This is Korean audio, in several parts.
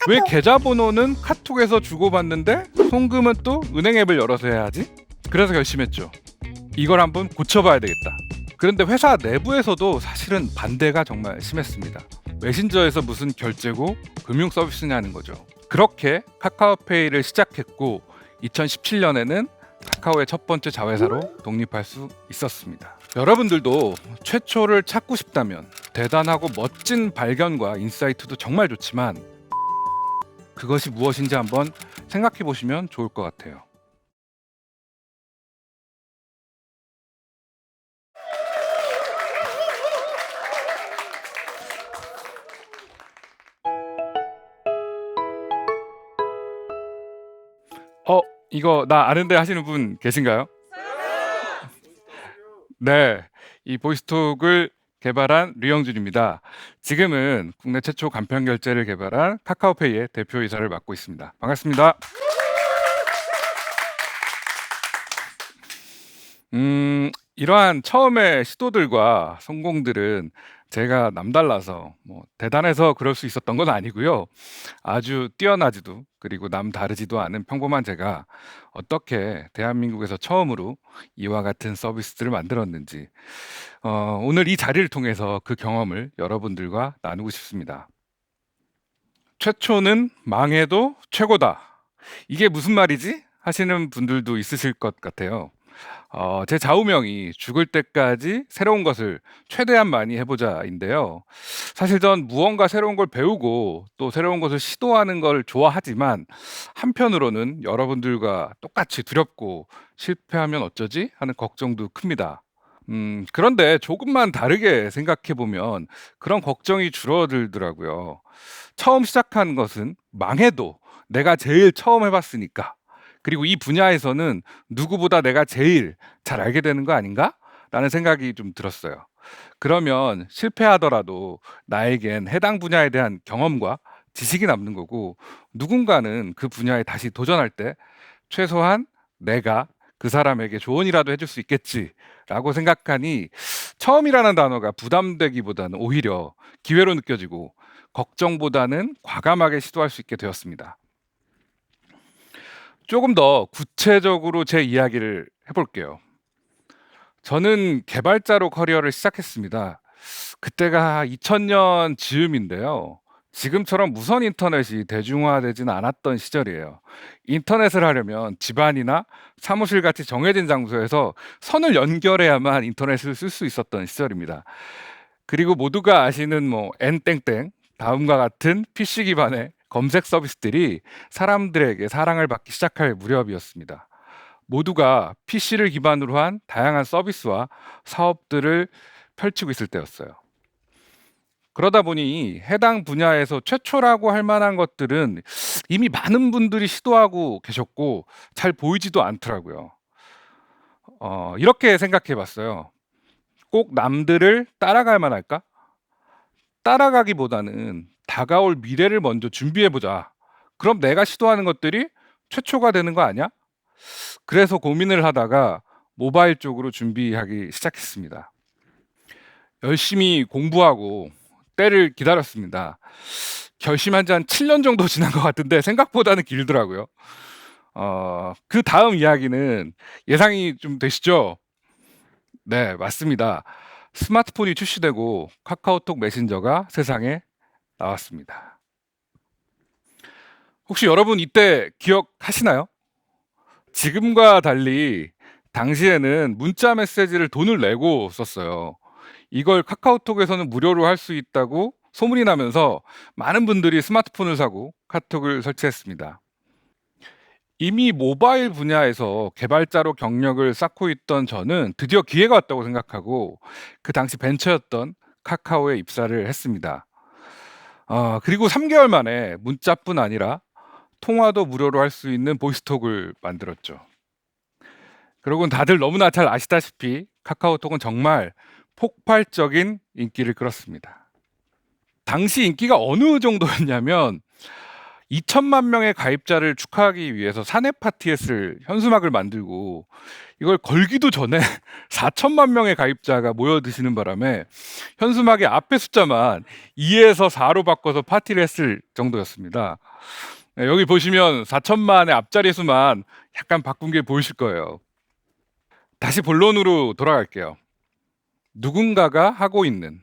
왜 계좌번호는 카톡에서 주고받는데 송금은 또 은행 앱을 열어서 해야 하지? 그래서 결심했죠. 이걸 한번 고쳐봐야 되겠다. 그런데 회사 내부에서도 사실은 반대가 정말 심했습니다. 메신저에서 무슨 결제고 금융 서비스냐는 거죠. 그렇게 카카오페이를 시작했고 2017년에는 카카오의 첫 번째 자회사로 독립할 수 있었습니다. 여러분들도 최초를 찾고 싶다면 대단하고 멋진 발견과 인사이트도 정말 좋지만 그것이 무엇인지 한번 생각해 보시면 좋을 것 같아요. 이거 나 아는데 하시는 분 계신가요? 네, 이 보이스톡을 개발한 류영준입니다. 지금은 국내 최초 간편 결제를 개발한 카카오페이의 대표이사를 맡고 있습니다. 반갑습니다. 이러한 처음의 시도들과 성공들은 제가 남달라서 뭐 대단해서 그럴 수 있었던 건 아니고요. 아주 뛰어나지도 그리고 남다르지도 않은 평범한 제가 어떻게 대한민국에서 처음으로 이와 같은 서비스들을 만들었는지 오늘 이 자리를 통해서 그 경험을 여러분들과 나누고 싶습니다. 최초는 망해도 최고다. 이게 무슨 말이지? 하시는 분들도 있으실 것 같아요. 제 좌우명이 죽을 때까지 새로운 것을 최대한 많이 해보자인데요. 사실 전 무언가 새로운 걸 배우고 또 새로운 것을 시도하는 걸 좋아하지만 한편으로는 여러분들과 똑같이 두렵고 실패하면 어쩌지? 하는 걱정도 큽니다. 그런데 조금만 다르게 생각해 보면 그런 걱정이 줄어들더라고요. 처음 시작한 것은 망해도 내가 제일 처음 해봤으니까. 그리고 이 분야에서는 누구보다 내가 제일 잘 알게 되는 거 아닌가? 라는 생각이 좀 들었어요. 그러면 실패하더라도 나에겐 해당 분야에 대한 경험과 지식이 남는 거고 누군가는 그 분야에 다시 도전할 때 최소한 내가 그 사람에게 조언이라도 해줄 수 있겠지라고 생각하니 처음이라는 단어가 부담되기보다는 오히려 기회로 느껴지고 걱정보다는 과감하게 시도할 수 있게 되었습니다. 조금 더 구체적으로 제 이야기를 해볼게요. 저는 개발자로 커리어를 시작했습니다. 그때가 2000년 즈음인데요. 지금처럼 무선 인터넷이 대중화되지는 않았던 시절이에요. 인터넷을 하려면 집안이나 사무실 같이 정해진 장소에서 선을 연결해야만 인터넷을 쓸 수 있었던 시절입니다. 그리고 모두가 아시는 뭐 n땡땡 다음과 같은 PC 기반의 검색 서비스들이 사람들에게 사랑을 받기 시작할 무렵이었습니다. 모두가 PC를 기반으로 한 다양한 서비스와 사업들을 펼치고 있을 때였어요. 그러다 보니 해당 분야에서 최초라고 할 만한 것들은 이미 많은 분들이 시도하고 계셨고 잘 보이지도 않더라고요. 이렇게 생각해 봤어요. 꼭 남들을 따라갈 만할까? 따라가기보다는 다가올 미래를 먼저 준비해 보자. 그럼 내가 시도하는 것들이 최초가 되는 거 아니야? 그래서 고민을 하다가 모바일 쪽으로 준비하기 시작했습니다. 열심히 공부하고 때를 기다렸습니다. 결심한 지 한 7년 정도 지난 것 같은데 생각보다는 길더라고요. 그 다음 이야기는 예상이 좀 되시죠? 네, 맞습니다. 스마트폰이 출시되고 카카오톡 메신저가 세상에 나왔습니다. 혹시 여러분 이때 기억하시나요? 지금과 달리 당시에는 문자 메시지를 돈을 내고 썼어요. 이걸 카카오톡에서는 무료로 할 수 있다고 소문이 나면서 많은 분들이 스마트폰을 사고 카톡을 설치했습니다. 이미 모바일 분야에서 개발자로 경력을 쌓고 있던 저는 드디어 기회가 왔다고 생각하고 그 당시 벤처였던 카카오에 입사를 했습니다. 그리고 3개월 만에 문자뿐 아니라 통화도 무료로 할 수 있는 보이스톡을 만들었죠. 그러고 다들 너무나 잘 아시다시피 카카오톡은 정말 폭발적인 인기를 끌었습니다. 당시 인기가 어느 정도였냐면 2천만 명의 가입자를 축하하기 위해서 사내 파티에 쓸 현수막을 만들고 이걸 걸기도 전에 4천만 명의 가입자가 모여드시는 바람에 현수막의 앞에 숫자만 2에서 4로 바꿔서 파티를 했을 정도였습니다. 네, 여기 보시면 4천만의 앞자리 수만 약간 바꾼 게 보이실 거예요. 다시 본론으로 돌아갈게요. 누군가가 하고 있는,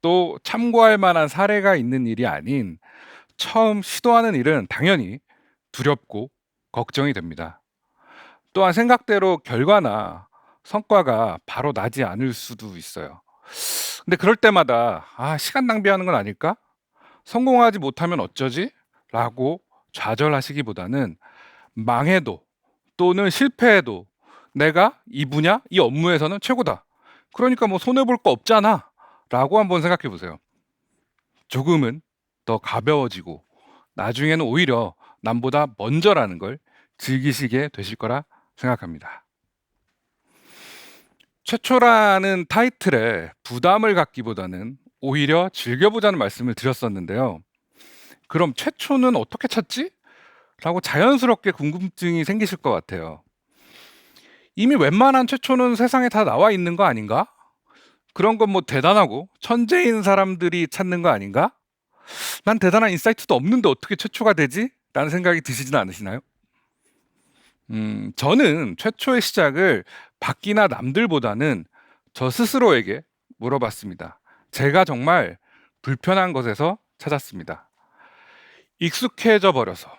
또 참고할 만한 사례가 있는 일이 아닌 처음 시도하는 일은 당연히 두렵고 걱정이 됩니다. 또한 생각대로 결과나 성과가 바로 나지 않을 수도 있어요. 근데 그럴 때마다 시간 낭비하는 건 아닐까? 성공하지 못하면 어쩌지? 라고 좌절하시기보다는 망해도 또는 실패해도 내가 이 분야, 이 업무에서는 최고다. 그러니까 뭐 손해볼 거 없잖아. 라고 한번 생각해 보세요. 조금은 더 가벼워지고 나중에는 오히려 남보다 먼저라는 걸 즐기시게 되실 거라 생각합니다. 최초라는 타이틀에 부담을 갖기보다는 오히려 즐겨보자는 말씀을 드렸었는데요. 그럼 최초는 어떻게 찾지? 라고 자연스럽게 궁금증이 생기실 것 같아요. 이미 웬만한 최초는 세상에 다 나와 있는 거 아닌가? 그런 건 뭐 대단하고 천재인 사람들이 찾는 거 아닌가? 난 대단한 인사이트도 없는데 어떻게 최초가 되지? 라는 생각이 드시지는 않으시나요? 저는 최초의 시작을 밖이나 남들보다는 저 스스로에게 물어봤습니다. 제가 정말 불편한 것에서 찾았습니다. 익숙해져 버려서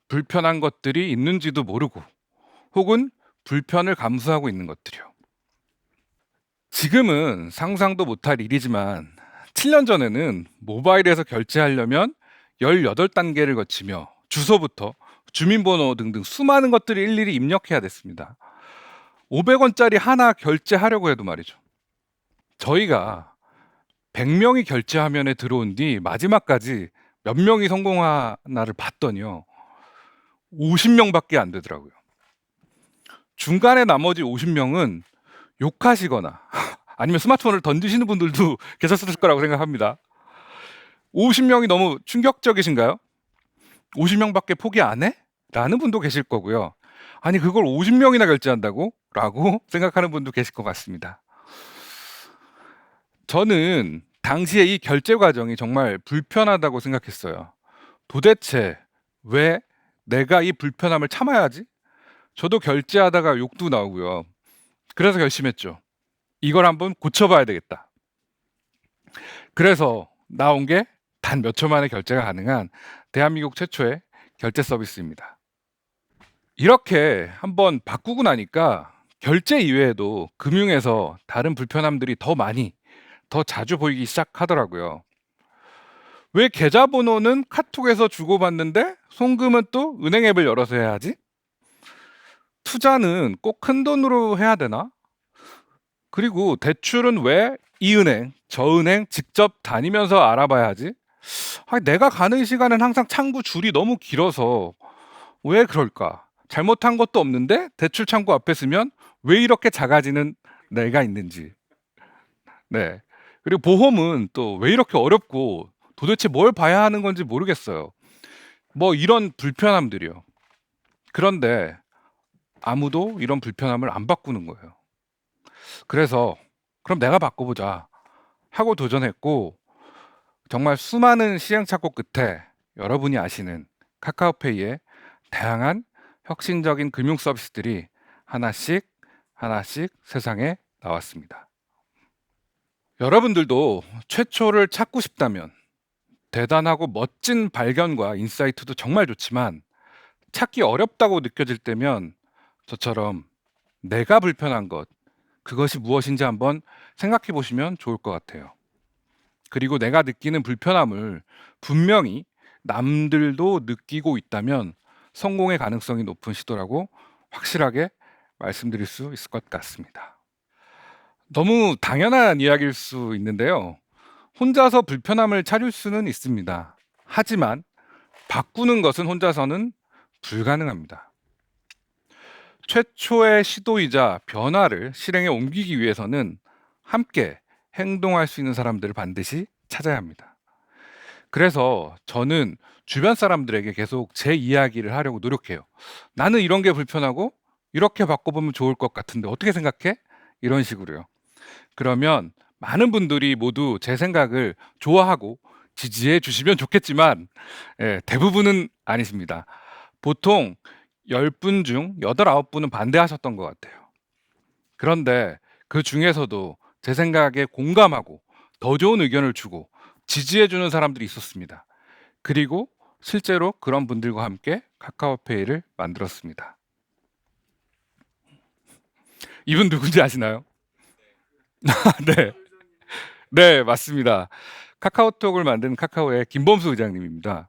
불편한 것들이 있는지도 모르고 혹은 불편을 감수하고 있는 것들이요. 지금은 상상도 못할 일이지만 7년 전에는 모바일에서 결제하려면 18단계를 거치며 주소부터 주민번호 등등 수많은 것들을 일일이 입력해야 됐습니다. 500원짜리 하나 결제하려고 해도 말이죠. 저희가 100명이 결제 화면에 들어온 뒤 마지막까지 몇 명이 성공하나를 봤더니요. 50명밖에 안 되더라고요. 중간에 나머지 50명은 욕하시거나 아니면 스마트폰을 던지시는 분들도 계셨을 거라고 생각합니다. 50명이 너무 충격적이신가요? 50명밖에 포기 안 해? 라는 분도 계실 거고요. 아니 그걸 50명이나 결제한다고? 라고 생각하는 분도 계실 것 같습니다. 저는 당시에 이 결제 과정이 정말 불편하다고 생각했어요. 도대체 왜 내가 이 불편함을 참아야지? 저도 결제하다가 욕도 나오고요. 그래서 결심했죠. 이걸 한번 고쳐봐야 되겠다. 그래서 나온 게 단 몇 초 만에 결제가 가능한 대한민국 최초의 결제 서비스입니다. 이렇게 한번 바꾸고 나니까 결제 이외에도 금융에서 다른 불편함들이 더 많이, 더 자주 보이기 시작하더라고요. 왜 계좌번호는 카톡에서 주고받는데 송금은 또 은행 앱을 열어서 해야 하지? 투자는 꼭 큰돈으로 해야 되나? 그리고 대출은 왜 이 은행, 저 은행 직접 다니면서 알아봐야 하지? 내가 가는 시간은 항상 창구 줄이 너무 길어서 왜 그럴까? 잘못한 것도 없는데 대출 창구 앞에 서면 왜 이렇게 작아지는 내가 있는지. 네. 그리고 보험은 또 왜 이렇게 어렵고 도대체 뭘 봐야 하는 건지 모르겠어요. 뭐 이런 불편함들이요. 그런데 아무도 이런 불편함을 안 바꾸는 거예요. 그래서 그럼 내가 바꿔보자 하고 도전했고 정말 수많은 시행착오 끝에 여러분이 아시는 카카오페이의 다양한 혁신적인 금융 서비스들이 하나씩 하나씩 세상에 나왔습니다. 여러분들도 최초를 찾고 싶다면 대단하고 멋진 발견과 인사이트도 정말 좋지만 찾기 어렵다고 느껴질 때면 저처럼 내가 불편한 것, 그것이 무엇인지 한번 생각해 보시면 좋을 것 같아요. 그리고 내가 느끼는 불편함을 분명히 남들도 느끼고 있다면 성공의 가능성이 높은 시도라고 확실하게 말씀드릴 수 있을 것 같습니다. 너무 당연한 이야기일 수 있는데요. 혼자서 불편함을 찾을 수는 있습니다. 하지만 바꾸는 것은 혼자서는 불가능합니다. 최초의 시도이자 변화를 실행에 옮기기 위해서는 함께 행동할 수 있는 사람들을 반드시 찾아야 합니다. 그래서 저는 주변 사람들에게 계속 제 이야기를 하려고 노력해요. "나는 이런 게 불편하고 이렇게 바꿔보면 좋을 것 같은데 어떻게 생각해?" 이런 식으로요. 그러면 많은 분들이 모두 제 생각을 좋아하고 지지해 주시면 좋겠지만 대부분은 아니십니다. 보통 10분 중 8, 9 분은 반대하셨던 것 같아요. 그런데 그중에서도 제 생각에 공감하고 더 좋은 의견을 주고 지지해 주는 사람들이 있었습니다. 그리고 실제로 그런 분들과 함께 카카오페이를 만들었습니다. 이분 누군지 아시나요? 네. 네, 맞습니다. 카카오톡을 만든 카카오의 김범수 의장님입니다.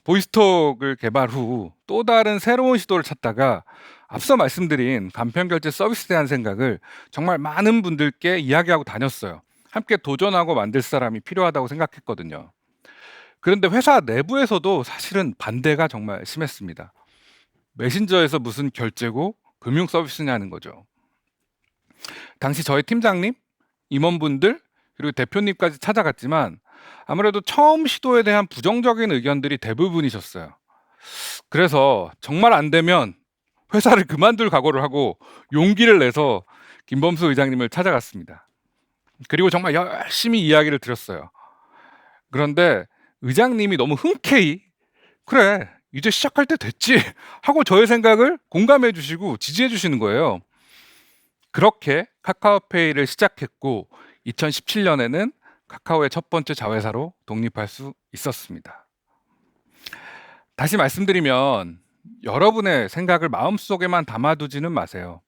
보이스톡을 개발 후 또 다른 새로운 시도를 찾다가 앞서 말씀드린 간편 결제 서비스에 대한 생각을 정말 많은 분들께 이야기하고 다녔어요. 함께 도전하고 만들 사람이 필요하다고 생각했거든요. 그런데 회사 내부에서도 사실은 반대가 정말 심했습니다. 메신저에서 무슨 결제고 금융 서비스냐는 거죠. 당시 저희 팀장님, 임원분들, 그리고 대표님까지 찾아갔지만 아무래도 처음 시도에 대한 부정적인 의견들이 대부분이셨어요. 그래서 정말 안 되면 회사를 그만둘 각오를 하고 용기를 내서 김범수 의장님을 찾아갔습니다. 그리고 정말 열심히 이야기를 드렸어요. 그런데 의장님이 너무 흔쾌히 "그래, 이제 시작할 때 됐지." 하고 저의 생각을 공감해 주시고 지지해 주시는 거예요. 그렇게 카카오페이를 시작했고 2017년에는 카카오의 첫 번째 자회사로 독립할 수 있었습니다. 다시 말씀드리면 여러분의 생각을 마음속에만 담아두지는 마세요.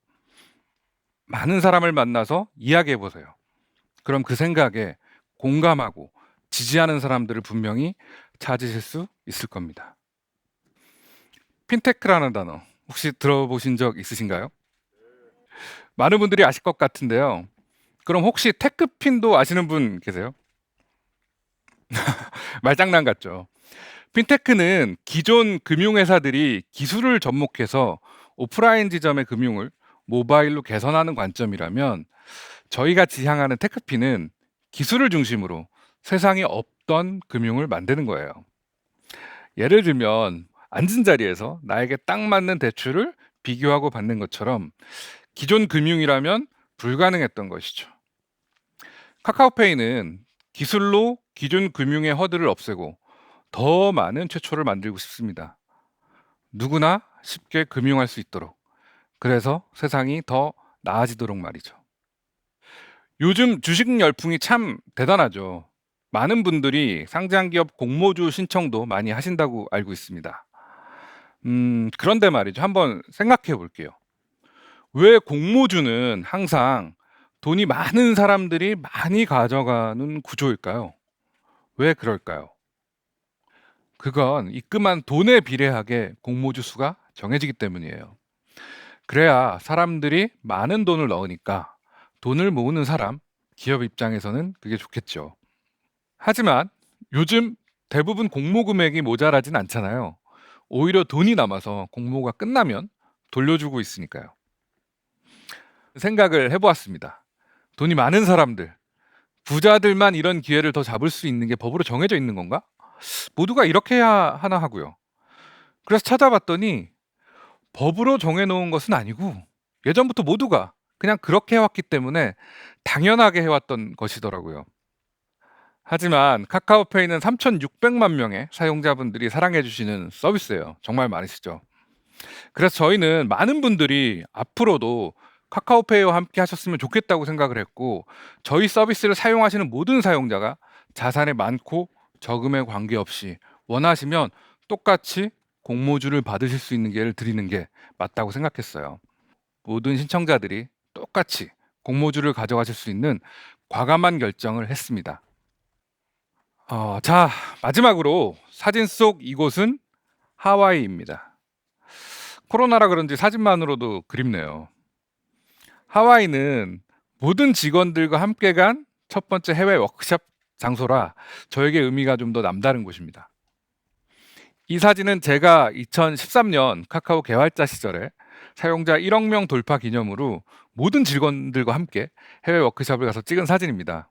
많은 사람을 만나서 이야기해 보세요. 그럼 그 생각에 공감하고 지지하는 사람들을 분명히 찾으실 수 있을 겁니다. 핀테크라는 단어 혹시 들어보신 적 있으신가요? 많은 분들이 아실 것 같은데요. 그럼 혹시 테크핀도 아시는 분 계세요? 말장난 같죠. 핀테크는 기존 금융회사들이 기술을 접목해서 오프라인 지점의 금융을 모바일로 개선하는 관점이라면 저희가 지향하는 테크핀은 기술을 중심으로 세상에 없던 금융을 만드는 거예요. 예를 들면 앉은 자리에서 나에게 딱 맞는 대출을 비교하고 받는 것처럼 기존 금융이라면 불가능했던 것이죠. 카카오페이는 기술로 기존 금융의 허들을 없애고 더 많은 최초를 만들고 싶습니다. 누구나 쉽게 금융할 수 있도록. 그래서 세상이 더 나아지도록 말이죠. 요즘 주식 열풍이 참 대단하죠. 많은 분들이 상장 기업 공모주 신청도 많이 하신다고 알고 있습니다. 그런데 말이죠. 한번 생각해 볼게요. 왜 공모주는 항상 돈이 많은 사람들이 많이 가져가는 구조일까요? 왜 그럴까요? 그건 입금한 돈에 비례하게 공모주 수가 정해지기 때문이에요. 그래야 사람들이 많은 돈을 넣으니까 돈을 모으는 사람, 기업 입장에서는 그게 좋겠죠. 하지만 요즘 대부분 공모 금액이 모자라진 않잖아요. 오히려 돈이 남아서 공모가 끝나면 돌려주고 있으니까요. 생각을 해보았습니다. 돈이 많은 사람들, 부자들만 이런 기회를 더 잡을 수 있는 게 법으로 정해져 있는 건가? 모두가 이렇게 해야 하나 하고요. 그래서 찾아봤더니 법으로 정해놓은 것은 아니고 예전부터 모두가 그냥 그렇게 해왔기 때문에 당연하게 해왔던 것이더라고요. 하지만 카카오페이는 3,600만 명의 사용자분들이 사랑해주시는 서비스예요. 정말 많으시죠. 그래서 저희는 많은 분들이 앞으로도 카카오페이와 함께 하셨으면 좋겠다고 생각을 했고 저희 서비스를 사용하시는 모든 사용자가 자산에 많고 적음에 관계없이 원하시면 똑같이 공모주를 받으실 수 있는 기회를 드리는 게 맞다고 생각했어요. 모든 신청자들이 똑같이 공모주를 가져가실 수 있는 과감한 결정을 했습니다. 자, 마지막으로 사진 속 이곳은 하와이입니다. 코로나라 그런지 사진만으로도 그립네요. 하와이는 모든 직원들과 함께 간 첫 번째 해외 워크숍 장소라 저에게 의미가 좀 더 남다른 곳입니다. 이 사진은 제가 2013년 카카오 개발자 시절에 사용자 1억 명 돌파 기념으로 모든 직원들과 함께 해외 워크숍을 가서 찍은 사진입니다.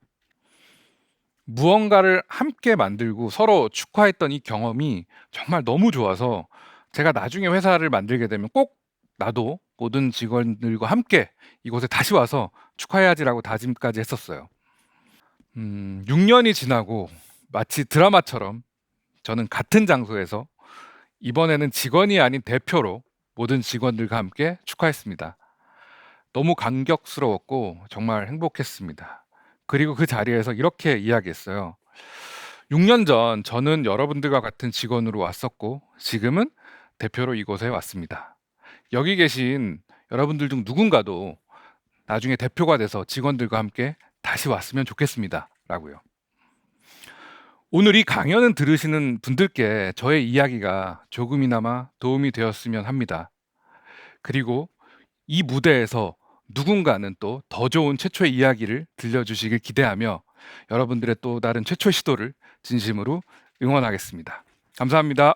무언가를 함께 만들고 서로 축하했던 이 경험이 정말 너무 좋아서 제가 나중에 회사를 만들게 되면 꼭 나도 모든 직원들과 함께 이곳에 다시 와서 축하해야지라고 다짐까지 했었어요. 6년이 지나고 마치 드라마처럼 저는 같은 장소에서 이번에는 직원이 아닌 대표로 모든 직원들과 함께 축하했습니다. 너무 감격스러웠고 정말 행복했습니다. 그리고 그 자리에서 이렇게 이야기했어요. 6년 전 저는 여러분들과 같은 직원으로 왔었고 지금은 대표로 이곳에 왔습니다. 여기 계신 여러분들 중 누군가도 나중에 대표가 돼서 직원들과 함께 다시 왔으면 좋겠습니다. 라고요. 오늘 이 강연을 들으시는 분들께 저의 이야기가 조금이나마 도움이 되었으면 합니다. 그리고 이 무대에서 누군가는 또 더 좋은 최초의 이야기를 들려주시길 기대하며 여러분들의 또 다른 최초의 시도를 진심으로 응원하겠습니다. 감사합니다.